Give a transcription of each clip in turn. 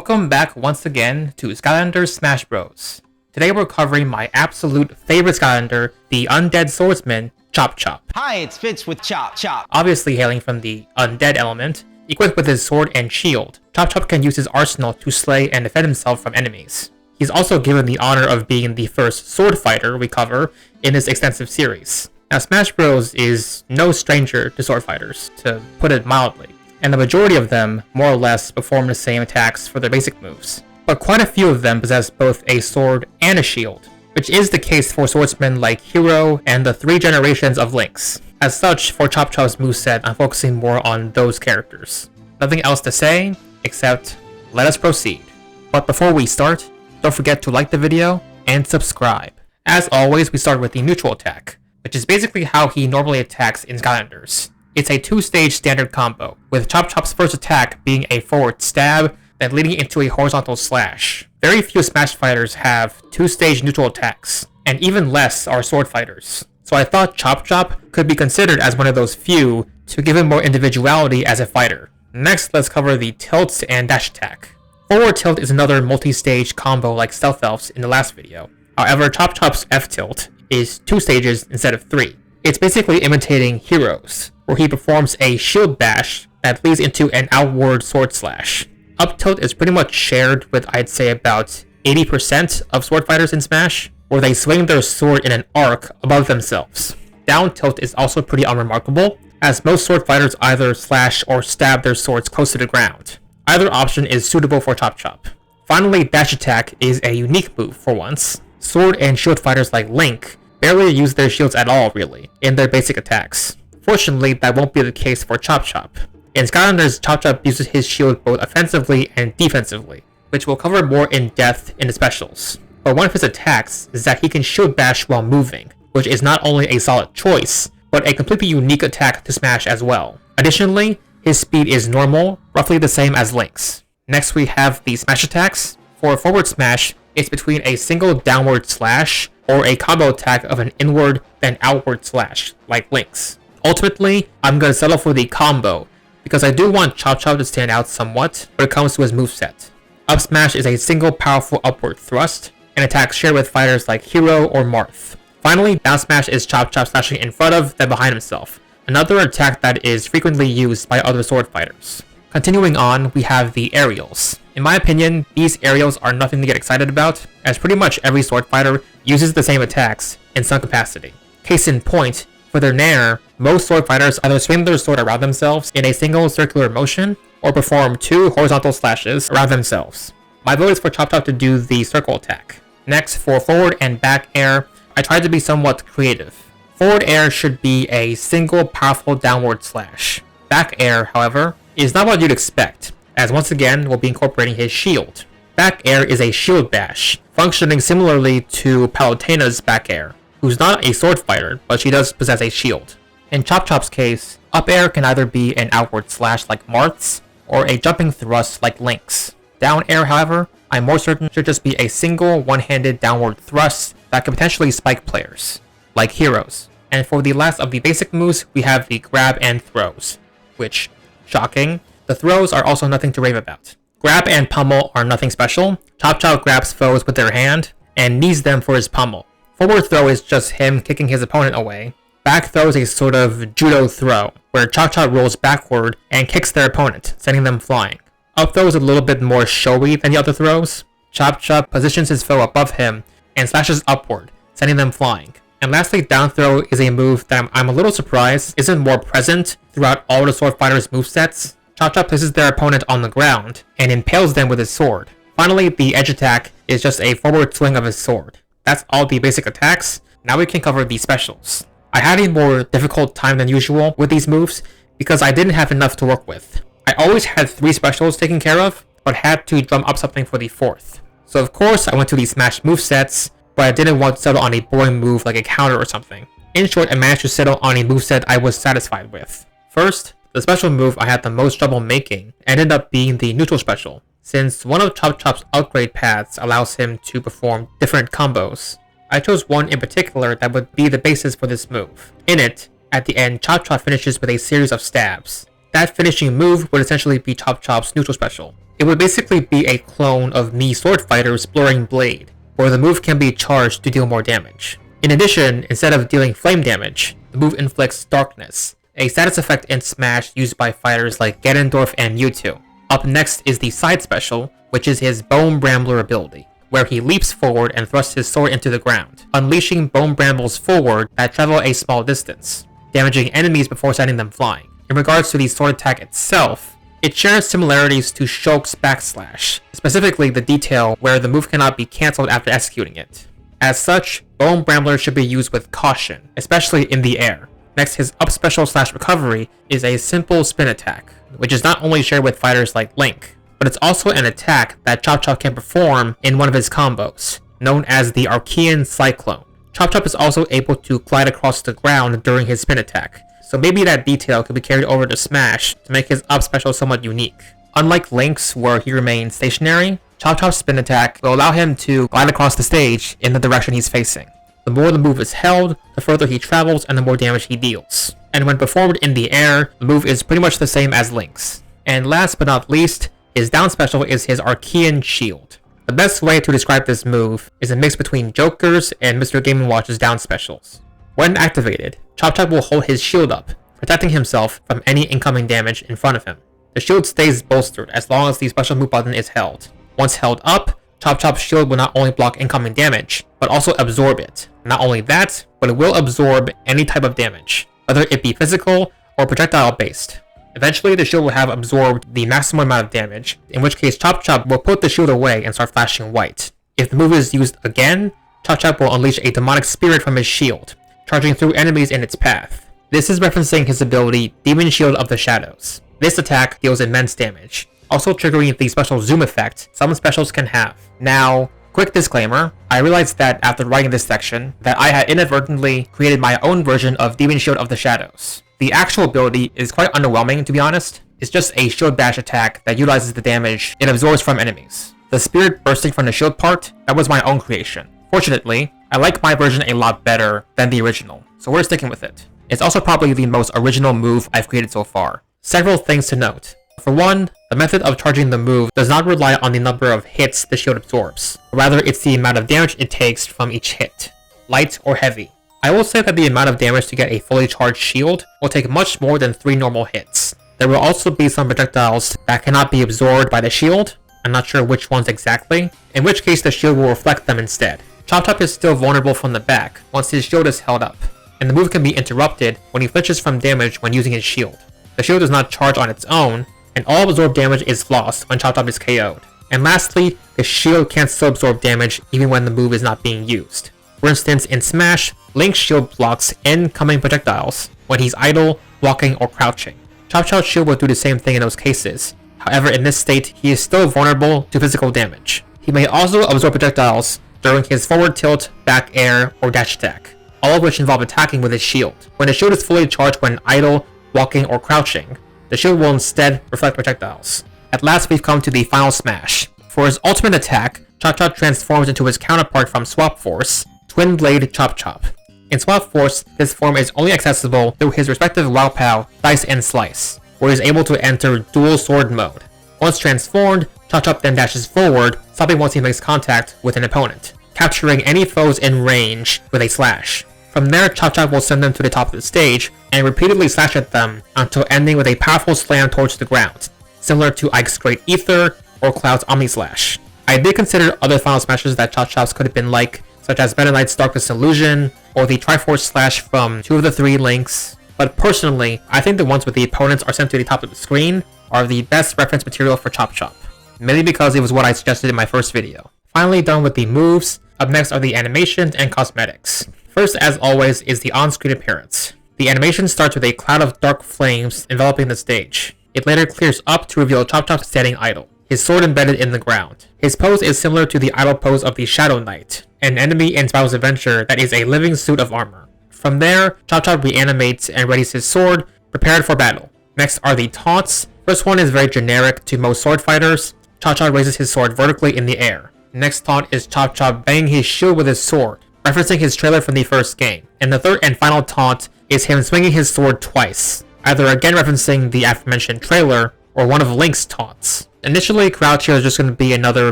Welcome back once again to Skylanders Smash Bros. Today we're covering my absolute favorite Skylander, the Undead Swordsman, Chop Chop. Hi, it's Fitz with Chop Chop. Obviously hailing from the Undead element, equipped with his sword and shield, Chop Chop can use his arsenal to slay and defend himself from enemies. He's also given the honor of being the first sword fighter we cover in this extensive series. Now Smash Bros is no stranger to sword fighters, to put it mildly, and the majority of them more or less perform the same attacks for their basic moves. But quite a few of them possess both a sword and a shield, which is the case for swordsmen like Hero and the 3 generations of Lynx. As such, for Chop Chop's moveset, I'm focusing more on those characters. Nothing else to say, except let us proceed. But before we start, don't forget to like the video and subscribe. As always, we start with the neutral attack, which is basically how he normally attacks in Skylanders. It's a 2-stage standard combo, with Chop Chop's first attack being a forward stab, then leading into a horizontal slash. Very few Smash fighters have 2-stage neutral attacks, and even less are sword fighters. So I thought Chop Chop could be considered as one of those few to give him more individuality as a fighter. Next, let's cover the tilt and dash attack. Forward tilt is another multi-stage combo like Stealth Elf's in the last video. However, Chop Chop's F tilt is 2 stages instead of 3. It's basically imitating Hero's, where he performs a shield bash that leads into an outward sword slash. Up tilt is pretty much shared with, I'd say, about 80% of sword fighters in Smash, where they swing their sword in an arc above themselves. Down tilt is also pretty unremarkable, as most sword fighters either slash or stab their swords close to the ground. Either option is suitable for Chop Chop. Finally, dash attack is a unique move for once. Sword and shield fighters like Link barely use their shields at all, really, in their basic attacks. Fortunately, that won't be the case for Chop Chop. In Skylanders, Chop Chop uses his shield both offensively and defensively, which we'll cover more in depth in the specials. But one of his attacks is that he can shield bash while moving, which is not only a solid choice, but a completely unique attack to Smash as well. Additionally, his speed is normal, roughly the same as Link's. Next we have the smash attacks. For forward smash, it's between a single downward slash or a combo attack of an inward then outward slash, like Link's. Ultimately, I'm going to settle for the combo, because I do want Chop Chop to stand out somewhat when it comes to his moveset. Up smash is a single powerful upward thrust, an attack shared with fighters like Hero or Marth. Finally, down smash is Chop Chop slashing in front of, then behind himself, another attack that is frequently used by other sword fighters. Continuing on, we have the aerials. In my opinion, these aerials are nothing to get excited about, as pretty much every sword fighter uses the same attacks in some capacity. Case in point, for their Nair, most sword fighters either swing their sword around themselves in a single circular motion, or perform 2 horizontal slashes around themselves. My vote is for Chop Chop to do the circle attack. Next, for forward and back air, I tried to be somewhat creative. Forward air should be a single powerful downward slash. Back air, however, is not what you'd expect, as once again we'll be incorporating his shield. Back air is a shield bash, functioning similarly to Palutena's back air, who's not a sword fighter, but she does possess a shield. In Chop Chop's case, up air can either be an outward slash like Marth's, or a jumping thrust like Link's. Down air, however, I'm more certain should just be a single one-handed downward thrust that can potentially spike players, like Hero's. And for the last of the basic moves, we have the grab and throws, which, shocking, the throws are also nothing to rave about. Grab and pummel are nothing special. Chop Chop grabs foes with their hand, and knees them for his pummel. Forward throw is just him kicking his opponent away. Back throw is a sort of judo throw, where Chop Chop rolls backward and kicks their opponent, sending them flying. Up throw is a little bit more showy than the other throws. Chop Chop positions his foe above him and slashes upward, sending them flying. And lastly, down throw is a move that I'm a little surprised isn't more present throughout all the sword fighters' movesets. Chop Chop places their opponent on the ground and impales them with his sword. Finally, the edge attack is just a forward swing of his sword. That's all the basic attacks. Now we can cover the specials. I had a more difficult time than usual with these moves because I didn't have enough to work with. I always had 3 specials taken care of, but had to drum up something for the 4th. So of course I went to the Smash movesets, but I didn't want to settle on a boring move like a counter or something. In short, I managed to settle on a moveset I was satisfied with. First, the special move I had the most trouble making ended up being the neutral special, since one of Chop Chop's upgrade paths allows him to perform different combos. I chose one in particular that would be the basis for this move. In it, at the end, Chop Chop finishes with a series of stabs. That finishing move would essentially be Chop Chop's neutral special. It would basically be a clone of Mii Sword Fighter's Blurring Blade, where the move can be charged to deal more damage. In addition, instead of dealing flame damage, the move inflicts Darkness, a status effect in Smash used by fighters like Ganondorf and Mewtwo. Up next is the side special, which is his Bone Brambler ability, where he leaps forward and thrusts his sword into the ground, unleashing Bone Brambles forward that travel a small distance, damaging enemies before sending them flying. In regards to the sword attack itself, it shares similarities to Shulk's Backslash, specifically the detail where the move cannot be cancelled after executing it. As such, Bone Brambler should be used with caution, especially in the air. Next, his up special / recovery is a simple spin attack, which is not only shared with fighters like Link, but it's also an attack that Chop Chop can perform in one of his combos, known as the Archean Cyclone. Chop Chop is also able to glide across the ground during his spin attack, so maybe that detail could be carried over to Smash to make his up special somewhat unique. Unlike Link's, where he remains stationary, Chop Chop's spin attack will allow him to glide across the stage in the direction he's facing. The more the move is held, the further he travels and the more damage he deals. And when performed in the air, the move is pretty much the same as Link's. And last but not least, his down special is his Archean Shield. The best way to describe this move is a mix between Joker's and Mr. Game & Watch's down specials. When activated, Chop Chop will hold his shield up, protecting himself from any incoming damage in front of him. The shield stays bolstered as long as the special move button is held. Once held up, Chop Chop's shield will not only block incoming damage, but also absorb it. Not only that, but it will absorb any type of damage, whether it be physical or projectile based. Eventually, the shield will have absorbed the maximum amount of damage, in which case Chop Chop will put the shield away and start flashing white. If the move is used again, Chop Chop will unleash a demonic spirit from his shield, charging through enemies in its path. This is referencing his ability Demon Shield of the Shadows. This attack deals immense damage, also triggering the special zoom effect some specials can have. Now, quick disclaimer, I realized that after writing this section, that I had inadvertently created my own version of Demon Shield of the Shadows. The actual ability is quite underwhelming, to be honest. It's just a shield bash attack that utilizes the damage it absorbs from enemies. The spirit bursting from the shield part, that was my own creation. Fortunately, I like my version a lot better than the original, so we're sticking with it. It's also probably the most original move I've created so far. Several things to note. For one, the method of charging the move does not rely on the number of hits the shield absorbs. Rather, it's the amount of damage it takes from each hit, light or heavy. I will say that the amount of damage to get a fully charged shield will take much more than 3 normal hits. There will also be some projectiles that cannot be absorbed by the shield, I'm not sure which ones exactly, in which case the shield will reflect them instead. Chop Chop is still vulnerable from the back once his shield is held up, and the move can be interrupted when he flinches from damage when using his shield. The shield does not charge on its own, and all absorbed damage is lost when Chop Chop is KO'd. And lastly, the shield can't still absorb damage even when the move is not being used. For instance, in Smash, Link's shield blocks incoming projectiles when he's idle, walking, or crouching. Chop Chop's shield will do the same thing in those cases. However, in this state, he is still vulnerable to physical damage. He may also absorb projectiles during his forward tilt, back air, or dash attack, all of which involve attacking with his shield. When the shield is fully charged when idle, walking, or crouching, the shield will instead reflect projectiles. At last, we've come to the final smash. For his ultimate attack, Chop Chop transforms into his counterpart from Swap Force, Twin Blade Chop Chop. In Swap Force, this form is only accessible through his respective Wow Pow, Dice and Slice, where he is able to enter dual sword mode. Once transformed, Chop Chop then dashes forward, stopping once he makes contact with an opponent, capturing any foes in range with a slash. From there, Chop Chop will send them to the top of the stage, and repeatedly slash at them until ending with a powerful slam towards the ground, similar to Ike's Great Ether or Cloud's Omni Slash. I did consider other final smashes that Chop Chops could have been like, such as Meta Knight's Darkest Illusion, or the Triforce Slash from 2 of the 3 Links, but personally, I think the ones where the opponents are sent to the top of the screen are the best reference material for Chop Chop, mainly because it was what I suggested in my first video. Finally done with the moves, up next are the animations and cosmetics. First, as always, is the on-screen appearance. The animation starts with a cloud of dark flames enveloping the stage. It later clears up to reveal Chop Chop standing idle, his sword embedded in the ground. His pose is similar to the idle pose of the Shadow Knight, an enemy in Spyro's Adventure that is a living suit of armor. From there, Chop Chop reanimates and readies his sword, prepared for battle. Next are the taunts. First one is very generic to most sword fighters. Chop Chop raises his sword vertically in the air. Next taunt is Chop Chop banging his shield with his sword, referencing his trailer from the first game. And the third and final taunt is him swinging his sword twice, either again referencing the aforementioned trailer or one of Link's taunts. Initially, Crouch here is just going to be another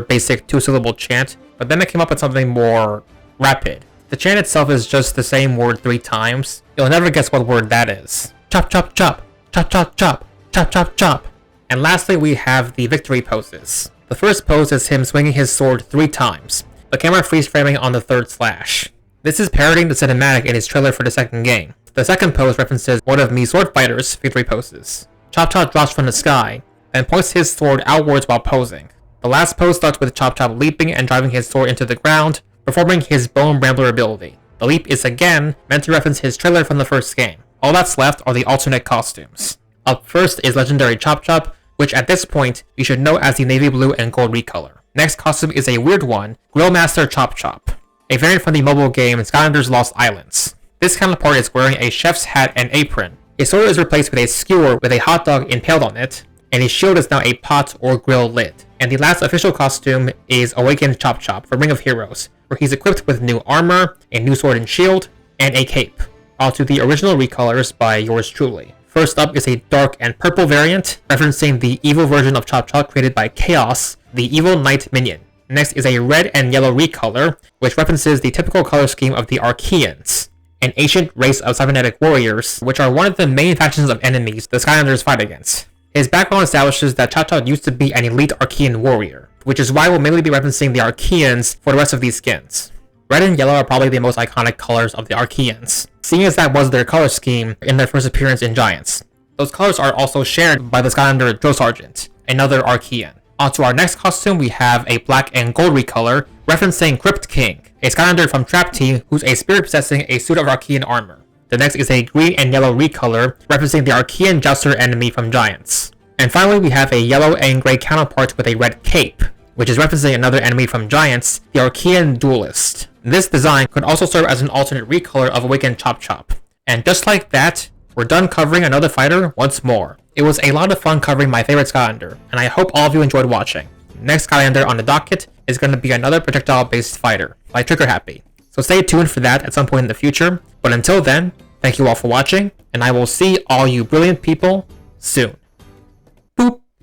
basic 2-syllable chant, but then I came up with something more rapid. The chant itself is just the same word 3 times. You'll never guess what word that is. Chop chop chop, chop chop chop, chop chop chop. And lastly, we have the victory poses. The first pose is him swinging his sword 3 times, the camera freeze framing on the 3rd slash. This is parodying the cinematic in his trailer for the second game. The second pose references one of Mii Sword Fighter's victory poses. Chop Chop drops from the sky, and points his sword outwards while posing. The last pose starts with Chop Chop leaping and driving his sword into the ground, performing his Bone Brambler ability. The leap is again meant to reference his trailer from the first game. All that's left are the alternate costumes. Up first is Legendary Chop Chop, which at this point you should know as the navy blue and gold recolor. Next costume is a weird one, Grillmaster Chop Chop, a variant from the mobile game Skylanders Lost Islands. This counterpart is wearing a chef's hat and apron. His sword is replaced with a skewer with a hot dog impaled on it, and his shield is now a pot or grill lid. And the last official costume is Awakened Chop Chop for Ring of Heroes, where he's equipped with new armor, a new sword and shield, and a cape. All to the original recolors by yours truly. First up is a dark and purple variant, referencing the evil version of Chop Chop created by Chaos, the evil knight minion. Next is a red and yellow recolor, which references the typical color scheme of the Archeans, an ancient race of cybernetic warriors, which are one of the main factions of enemies the Skylanders fight against. His background establishes that Chop Chop used to be an elite Archean warrior, which is why we'll mainly be referencing the Archeans for the rest of these skins. Red and yellow are probably the most iconic colors of the Archeans, seeing as that was their color scheme in their first appearance in Giants. Those colors are also shared by the Skylander Drill Sergeant, another Archean. Onto our next costume, we have a black and gold recolor, referencing Crypt King, a Skylander from Trap Team who's a spirit possessing a suit of Archean armor. The next is a green and yellow recolor, referencing the Archean Jouster enemy from Giants. And finally, we have a yellow and gray counterpart with a red cape, which is referencing another enemy from Giants, the Archean Duelist. This design could also serve as an alternate recolor of Awakened Chop Chop. And just like that, we're done covering another fighter once more. It was a lot of fun covering my favorite Skylander, and I hope all of you enjoyed watching. Next Skylander on the docket is going to be another projectile-based fighter, like Trigger Happy. So stay tuned for that at some point in the future, but until then, thank you all for watching, and I will see all you brilliant people soon.